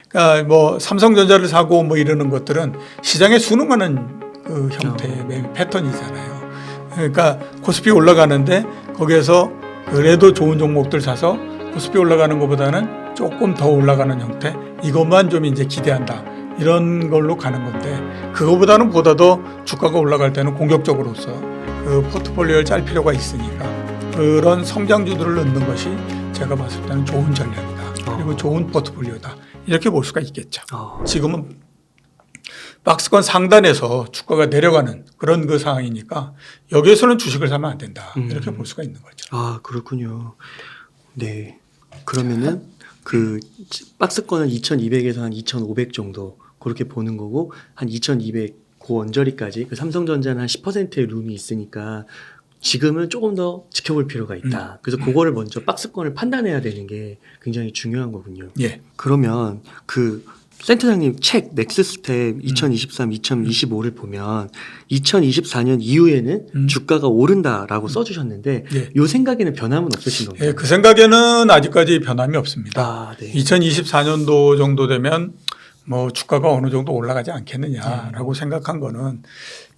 그러니까 뭐 삼성전자를 사고 뭐 이러는 것들은 시장에 순응하는 그 형태의 패턴이잖아요. 그러니까 코스피 올라가는데 거기에서 그래도 좋은 종목들 사서 코스피 올라가는 것보다는 조금 더 올라가는 형태, 이것만 좀 이제 기대한다, 이런 걸로 가는 건데, 그거보다는 보다 더 주가가 올라갈 때는 공격적으로서 그 포트폴리오를 짤 필요가 있으니까 그런 성장주들을 넣는 것이 제가 봤을 때는 좋은 전략이다, 그리고 좋은 포트폴리오다, 이렇게 볼 수가 있겠죠. 지금은 박스권 상단에서 주가가 내려가는 그런 그 상황이니까 여기에서는 주식을 사면 안 된다, 이렇게 볼 수가 있는 거죠. 아, 그렇군요. 네. 그러면은 그 박스권은 2200에서 한 2500 정도 그렇게 보는 거고, 한 2200 그 언저리까지 그 삼성전자는 한 10%의 룸이 있으니까 지금은 조금 더 지켜볼 필요가 있다. 그래서 그거를 먼저 박스권을 판단해야 되는 게 굉장히 중요한 거군요. 예. 그러면 그 센터장님 책 넥스스텝 2023, 2025를 보면 2024년 이후에는 주가가 오른다라고 써주셨는데 예. 이 생각에는 변함은 없으신 건가요? 예, 그 생각에는 아직까지 변함이 없습니다. 아, 네. 2024년도 정도 되면 뭐 주가가 어느 정도 올라가지 않겠느냐라고 생각한 거는,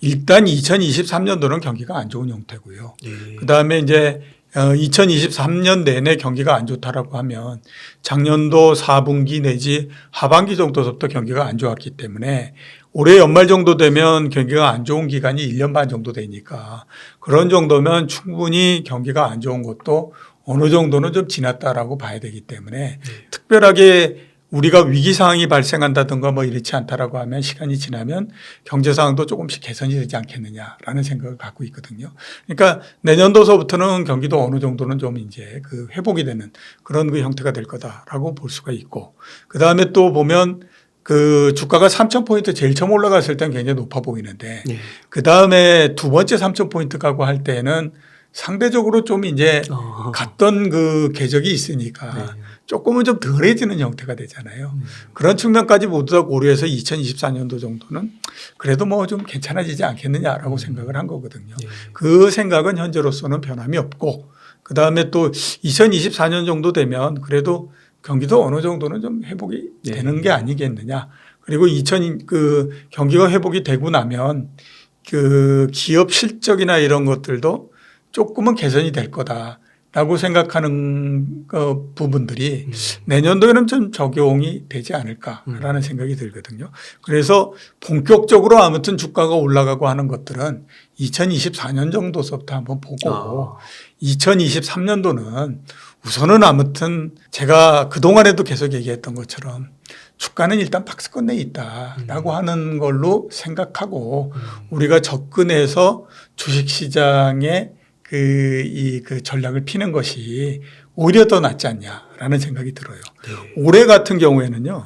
일단 2023년도는 경기가 안 좋은 형태고요. 네. 그다음에 이제 2023년 내내 경기가 안 좋다라고 하면 작년도 4분기 내지 하반기 정도서부터 경기가 안 좋았기 때문에 올해 연말 정도 되면 경기가 안 좋은 기간이 1년 반 정도 되니까, 그런 정도면 충분히 경기가 안 좋은 것도 어느 정도는 좀 지났다라고 봐야 되기 때문에 특별하게 우리가 위기 상황이 발생한다든가 뭐 이렇지 않다라고 하면 시간이 지나면 경제 상황도 조금씩 개선이 되지 않겠느냐라는 생각을 갖고 있거든요. 그러니까 내년도서부터는 경기도 어느 정도는 좀 이제 그 회복이 되는 그런 그 형태가 될 거다라고 볼 수가 있고, 그 다음에 또 보면 그 주가가 3,000포인트 제일 처음 올라갔을 때는 굉장히 높아 보이는데, 네. 그 다음에 두 번째 3,000포인트 가고 할 때는 상대적으로 좀 이제 갔던 그 궤적이 있으니까 네. 조금은 좀 덜해지는 형태가 되잖아요. 그런 측면까지 모두 다 고려해서 2024년도 정도는 그래도 뭐 좀 괜찮아지지 않겠느냐라고 생각을 한 거거든요. 네. 그 생각은 현재로서는 변함이 없고, 그 다음에 또 2024년 정도 되면 그래도 경기도 어느 정도는 좀 회복이 네. 되는 게 아니겠느냐. 그리고 그 경기가 회복이 되고 나면 그 기업 실적이나 이런 것들도 조금은 개선이 될 거다라고 생각하는 부분들이 내년도에는 좀 적용이 되지 않을까라는 생각이 들거든요. 그래서 본격적으로 아무튼 주가가 올라가고 하는 것들은 2024년 정도서부터 한번 보고 2023년도는 우선은 아무튼 제가 그동안에도 계속 얘기했던 것처럼 주가는 일단 박스권 내에 있다라고 하는 걸로 생각하고 우리가 접근해서 주식시장에 그 전략을 피는 것이 오히려 더 낫지 않냐라는 생각이 들어요. 네. 올해 같은 경우에는요,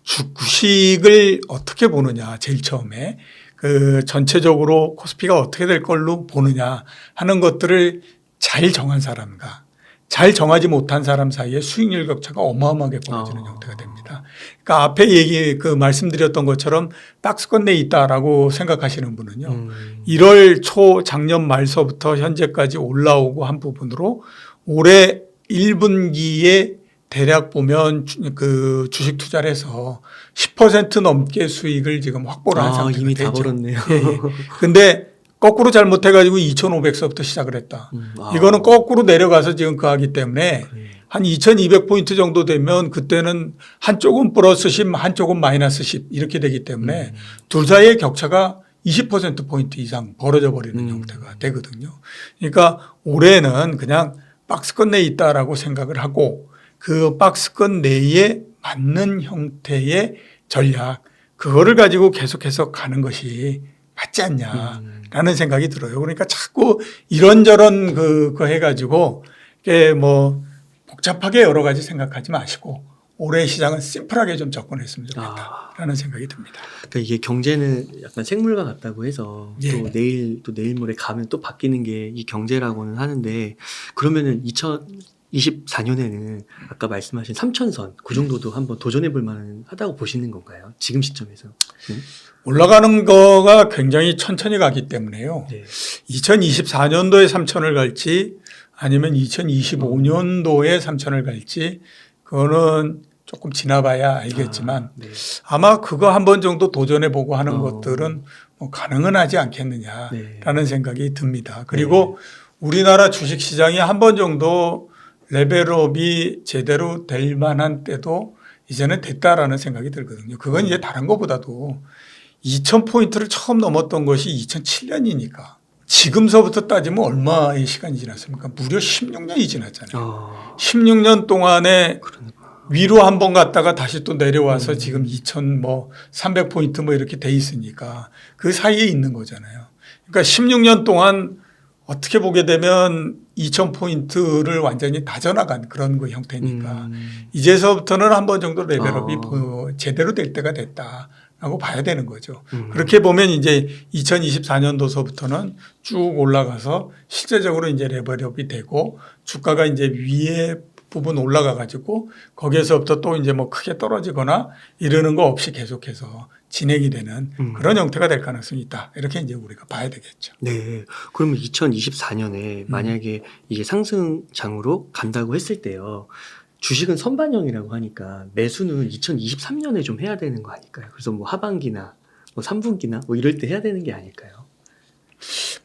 주식을 어떻게 보느냐, 제일 처음에 그 전체적으로 코스피가 어떻게 될 걸로 보느냐 하는 것들을 잘 정한 사람과 잘 정하지 못한 사람 사이에 수익률 격차가 어마어마하게 벌어지는 형태가 됩니다. 그러니까 앞에 말씀드렸던 것처럼 박스권 내에 있다라고 생각하시는 분은요, 1월 초 작년 말서부터 현재까지 올라오고 한 부분으로 올해 1분기에 대략 보면 그 주식 투자를 해서 10% 넘게 수익을 지금 확보를 한 상태가 이미 되죠. 다 벌었네요. 그런데 거꾸로 잘못해가지고 2,500서부터 시작을 했다. 이거는 거꾸로 내려가서 지금 하기 때문에 한 2,200포인트 정도 되면 그때는 한쪽은 플러스 10, 한쪽은 마이너스 10 이렇게 되기 때문에 둘 사이의 격차가 20%포인트 이상 벌어져 버리는 형태가 되거든요. 그러니까 올해는 그냥 박스권 내에 있다라고 생각을 하고 그 박스권 내에 맞는 형태의 전략, 그거를 가지고 계속해서 가는 것이 맞지 않냐라는 생각이 들어요. 그러니까 자꾸 이런저런 그거 해가지고 뭐 복잡하게 여러 가지 생각하지 마시고 올해 시장은 심플하게 좀 접근했으면 좋겠다라는 생각이 듭니다. 그러니까 이게 경제는 약간 생물과 같다고 해서 예. 또 내일 모레 가면 또 바뀌는 게 이 경제라고는 하는데, 그러면은 2024년에는 아까 말씀하신 3,000선 그 정도도 한번 도전해 볼 만하다고 보시는 건가요? 지금 시점에서? 올라가는 거가 굉장히 천천히 가기 때문에요. 네. 2024년도에 3,000을 갈지 아니면 2025년도에 3,000을 갈지 그거는 조금 지나봐야 알겠지만 네. 아마 그거 한 번 정도 도전해보고 하는 어. 것들은 뭐 가능은 하지 않겠느냐라는 네. 생각이 듭니다. 그리고 우리나라 주식시장이 한 번 정도 레벨업이 제대로 될 만한 때도 이제는 됐다라는 생각이 들거든요. 그건 이제 다른 것보다도 2000포인트를 처음 넘었던 것이 2007년이니까 지금서부터 따지면 얼마의 시간이 지났습니까? 무려 16년이 지났잖아요. 16년 동안에 그러네. 위로 한 번 갔다가 다시 또 내려와서 지금 2300포인트 뭐 이렇게 돼 있으니까 그 사이에 있는 거잖아요. 그러니까 16년 동안 어떻게 보게 되면 2000포인트를 완전히 다져나간 그런 그 형태니까 이제서부터는 한 번 정도 레벨업이 제대로 될 때가 됐다라고 봐야 되는 거죠. 그렇게 보면 이제 2024년도서부터는 쭉 올라가서 실제적으로 이제 레벨업이 되고 주가가 이제 위에 부분 올라가 가지고 거기에서부터 또 이제 뭐 크게 떨어지거나 이러는 거 없이 계속해서 진행이 되는 그런 형태가 될 가능성이 있다. 이렇게 이제 우리가 봐야 되겠죠. 네. 그러면 2024년에 만약에 이게 상승장으로 간다고 했을 때요. 주식은 선반영이라고 하니까 매수는 2023년에 좀 해야 되는 거 아닐까요? 그래서 뭐 하반기나 뭐 3분기나 뭐 이럴 때 해야 되는 게 아닐까요?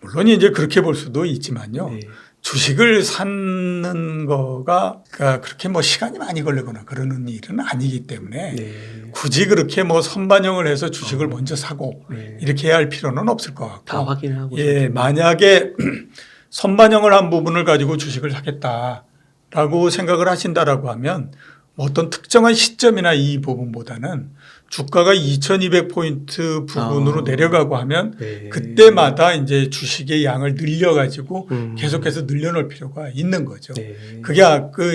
물론 이제 그렇게 볼 수도 있지만요. 네. 주식을 사는 거가 그러니까 그렇게 뭐 시간이 많이 걸리거나 그러는 일은 아니기 때문에 네. 굳이 그렇게 뭐 선반영을 해서 주식을 먼저 사고 네. 이렇게 해야 할 필요는 없을 것 같고. 다 확인하고. 예, 만약에 선반영을 한 부분을 가지고 주식을 사겠다라고 생각을 하신다라고 하면 뭐 어떤 특정한 시점이나 이 부분보다는 주가가 2200포인트 부분으로 내려가고 하면 네. 그때마다 이제 주식의 양을 늘려가지고 계속해서 늘려놓을 필요가 있는 거죠. 네. 그게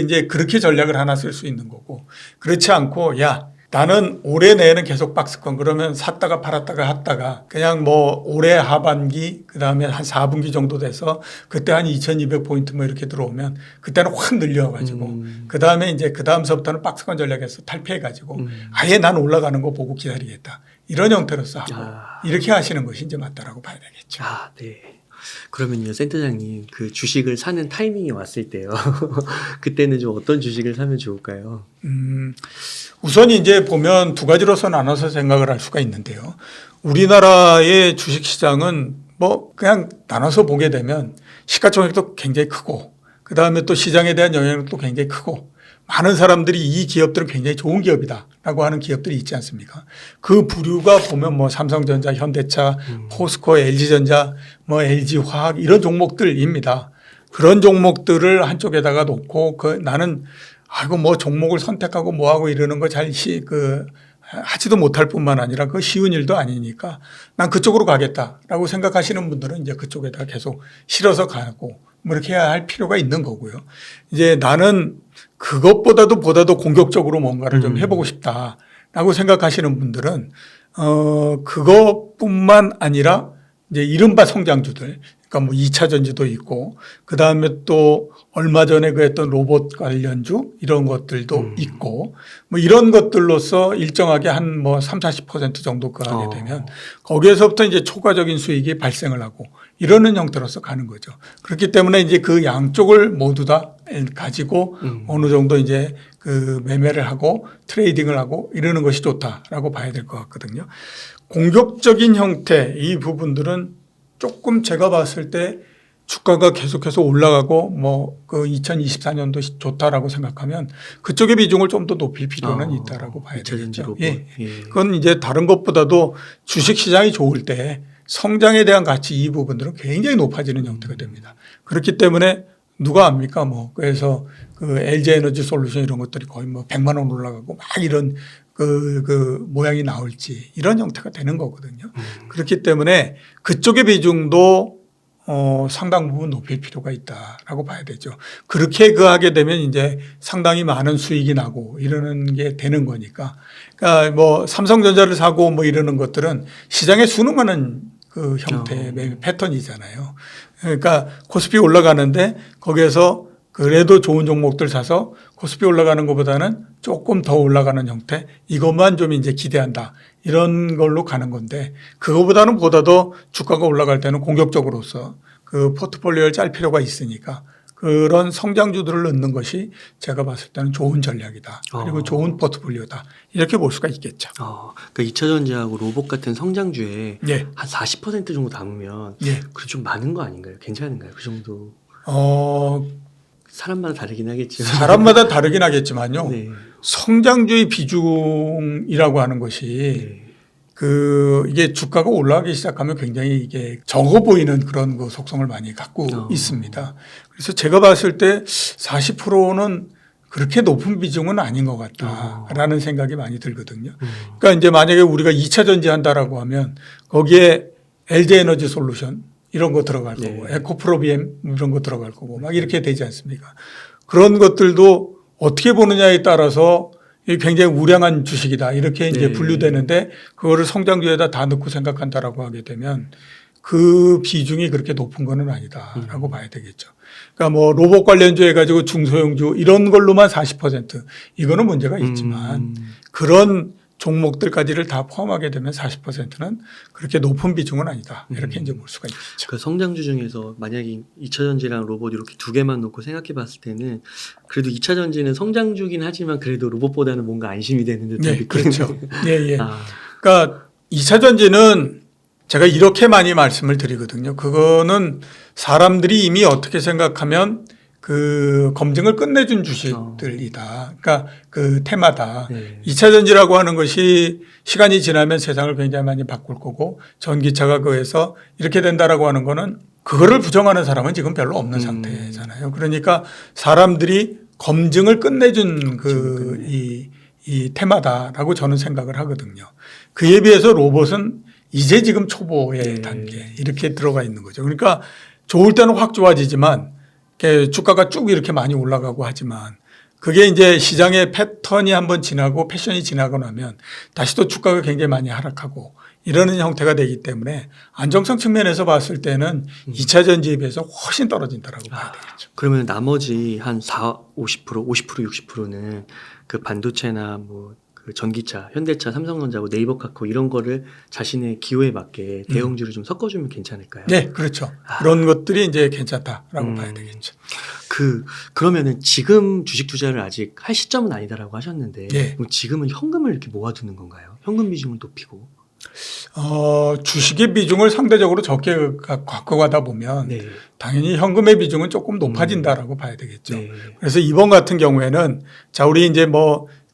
이제 그렇게 전략을 하나 쓸 수 있는 거고 그렇지 않고 야 나는 올해 내에는 계속 박스권 그러면 샀다가 팔았다가 했다가 그냥 뭐 올해 하반기 그다음에 한 4분기 정도 돼서 그때 한 2200포인트 뭐 이렇게 들어오면 그때는 확 늘려가지고 그다음에 이제 그다음서부터는 박스권 전략에서 탈피해가지고 아예 난 올라가는 거 보고 기다리겠다. 이런 형태로서 하고 이렇게 하시는 것이 이제 맞다라고 봐야 되겠죠. 아, 네. 그러면요, 센터장님, 그 주식을 사는 타이밍이 왔을 때요. 그때는 좀 어떤 주식을 사면 좋을까요? 우선 이제 보면 두 가지로서 나눠서 생각을 할 수가 있는데요. 우리나라의 주식시장은 뭐 그냥 나눠서 보게 되면 시가총액도 굉장히 크고 그다음에 또 시장에 대한 영향력도 굉장히 크고 많은 사람들이 이 기업들은 굉장히 좋은 기업이다라고 하는 기업들이 있지 않습니까? 그 부류가 보면 뭐 삼성전자, 현대차, 포스코, LG전자, 뭐 LG화학 이런 종목들입니다. 그런 종목들을 한쪽에다가 놓고 나는 아이고 뭐 종목을 선택하고 뭐하고 이러는 거 잘 하지도 못할 뿐만 아니라 그 쉬운 일도 아니니까 난 그쪽으로 가겠다라고 생각하시는 분들은 이제 그쪽에다 계속 실어서 가고 뭐 이렇게 해야 할 필요가 있는 거고요. 이제 나는 그것보다도 공격적으로 뭔가를 좀 해보고 싶다라고 생각하시는 분들은 그것뿐만 아니라 이제 이른바 성장주들 그러니까 뭐 2차 전지도 있고 그다음에 또 얼마 전에 그 했던 로봇 관련주 이런 것들도 있고 뭐 이런 것들로서 일정하게 한 뭐 30-40% 정도 하게 되면 거기에서부터 이제 초과적인 수익이 발생을 하고 이러는 형태로서 가는 거죠. 그렇기 때문에 이제 그 양쪽을 모두 다 가지고 어느 정도 이제 그 매매를 하고 트레이딩을 하고 이러는 것이 좋다라고 봐야 될 것 같거든요. 공격적인 형태 이 부분들은 조금 제가 봤을 때 주가가 계속해서 올라가고 뭐 그 2024년도 좋다라고 생각하면 그쪽의 비중을 좀 더 높일 필요는 있다라고 봐야 되겠죠. 예. 그건 이제 다른 것보다도 주식 시장이 좋을 때 성장에 대한 가치 이 부분들은 굉장히 높아지는 형태가 됩니다. 그렇기 때문에 누가 압니까? 뭐 그래서 그 LG 에너지 솔루션 이런 것들이 거의 뭐 100만 원 올라가고 막 이런 그 모양이 나올지 이런 형태가 되는 거거든요. 그렇기 때문에 그쪽의 비중도 상당 부분 높일 필요가 있다라고 봐야 되죠. 그렇게 하게 되면 이제 상당히 많은 수익이 나고 이러는 게 되는 거니까. 그러니까 뭐 삼성전자를 사고 뭐 이러는 것들은 시장에 순응하는 그 형태의 패턴이잖아요. 그러니까 코스피 올라가는데 거기에서 그래도 좋은 종목들 사서 코스피 올라가는 것보다는 조금 더 올라가는 형태 이것만 좀 이제 기대한다. 이런 걸로 가는 건데 그거보다는 보다도 주가가 올라갈 때는 공격적으로서 그 포트폴리오를 짤 필요가 있으니까 그런 성장주들을 넣는 것이 제가 봤을 때는 좋은 전략이다. 그리고 어. 좋은 포트폴리오다. 이렇게 볼 수가 있겠죠. 그러니까 2차 전지하고 로봇 같은 성장주에 예. 한 40% 정도 담으면 예. 그 좀 많은 거 아닌가요? 괜찮은가요? 그 정도 사람마다 다르긴 하겠지만 사람마다 다르긴 하겠지만요. 네. 성장주의 비중이라고 하는 것이 네. 이게 주가가 올라가기 시작하면 굉장히 이게 적어 보이는 그런 그 속성을 많이 갖고 있습니다. 그래서 제가 봤을 때 40%는 그렇게 높은 비중은 아닌 것 같다라는 생각이 많이 들거든요. 그러니까 이제 만약에 우리가 2차 전지 한다라고 하면 거기에 LG 에너지 솔루션 이런 거 들어갈 거고 에코프로비엠 이런 거 들어갈 거고 막 이렇게 되지 않습니까? 그런 것들도 어떻게 보느냐에 따라서 이게 굉장히 우량한 주식이다 이렇게 이제 분류되는데 그거를 성장주에다 다 넣고 생각한다라고 하게 되면 그 비중이 그렇게 높은 거는 아니다라고 봐야 되겠죠. 그러니까 뭐 로봇 관련주 해가지고 중소형주 이런 걸로만 40% 이거는 문제가 있지만 그런 종목들까지를 다 포함하게 되면 40%는 그렇게 높은 비중은 아니다. 이렇게 이제 볼 수가 있겠죠. 그 성장주 중에서 만약에 2차 전지랑 로봇 이렇게 두 개만 놓고 생각해 봤을 때는 그래도 2차 전지는 성장주긴 하지만 그래도 로봇보다는 뭔가 안심이 되는 듯한 네, 느낌. 그렇죠. 예, 예. 그러니까 2차 전지는 제가 이렇게 많이 말씀을 드리거든요. 그거는 사람들이 이미 어떻게 생각하면 그 검증을 끝내준 주식들이다. 그러니까 그 테마다. 네. 2차 전지라고 하는 것이 시간이 지나면 세상을 굉장히 많이 바꿀 거고 전기차가 그에서 이렇게 된다라고 하는 거는 그거를 부정하는 사람은 지금 별로 없는 상태잖아요. 그러니까 사람들이 검증을 끝내준 이 테마다라고 저는 생각을 하거든요. 그에 비해서 로봇은 이제 지금 초보의 단계 이렇게 들어가 있는 거죠. 그러니까 좋을 때는 확 좋아지지만 주가가 쭉 이렇게 많이 올라가고 하지만 그게 이제 시장의 패턴이 한번 지나고 패션이 지나고 나면 다시 또 주가가 굉장히 많이 하락하고 이러는 형태가 되기 때문에 안정성 측면에서 봤을 때는 2차 전지에 비해서 훨씬 떨어진다라고 봐야 되겠죠. 그러면 나머지 한 50%, 60%는 그 반도체나 뭐 그 전기차, 현대차, 삼성전자고 네이버카코 이런 거를 자신의 기호에 맞게 대형주를 좀 섞어주면 괜찮을까요? 네, 그렇죠. 그런 것들이 이제 괜찮다라고 봐야 되겠죠. 그러면은 지금 주식 투자를 아직 할 시점은 아니다라고 하셨는데 네. 그럼 지금은 현금을 이렇게 모아두는 건가요? 현금 비중을 높이고? 주식의 비중을 상대적으로 적게 갖고 가다 보면 네. 당연히 현금의 비중은 조금 높아진다라고 봐야 되겠죠. 네. 그래서 이번 같은 경우에는 자, 우리 이제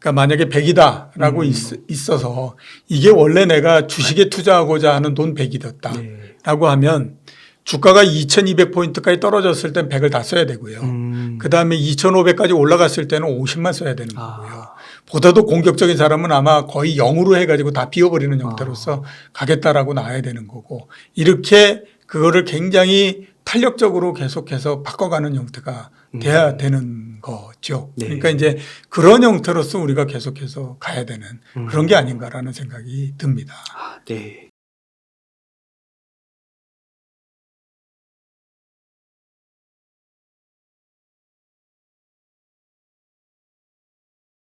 그러니까 만약에 100이다라고 있어서 이게 원래 내가 주식에 투자하고자 하는 돈 100이었다라고 하면 주가가 2200포인트까지 떨어졌을 땐 100을 다 써야 되고요. 그다음에 2500까지 올라갔을 때는 50만 써야 되는 거고요. 보다도 공격적인 사람은 아마 거의 0으로 해가지고 다 비워버리는 형태로서 가겠다라고 나와야 되는 거고 이렇게 그거를 굉장히 탄력적으로 계속해서 바꿔가는 형태가 돼야 되는 거죠. 네. 그러니까 이제 그런 형태로서 우리가 계속해서 가야 되는 그런 게 아닌가라는 생각이 듭니다. 네.